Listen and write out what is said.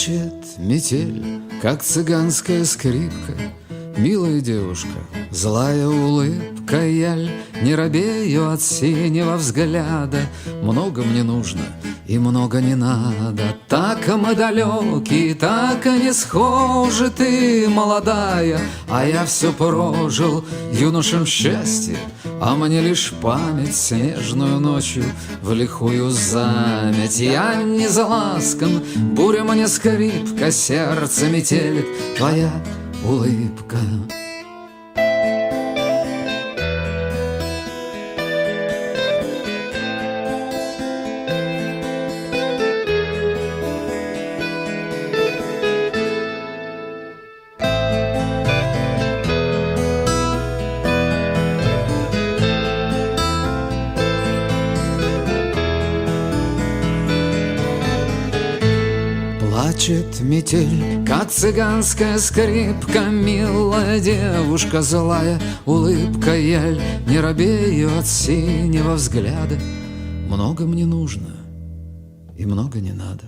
Плачет метель, как цыганская скрипка. Милая девушка, злая улыбка, яль, не робею от синего взгляда. Много мне нужно и много не надо. Так мы далеки, так и не схожи. Ты молодая, а я все прожил юношем счастье, а мне лишь память снежную ночью в лихую заметь. Я не заласкан, буря мне скрипка, сердце метелит твоя улыбка. Плачет метель, как цыганская скрипка. Милая девушка, злая улыбка, яль, не робею от синего взгляда. Много мне нужно и много не надо.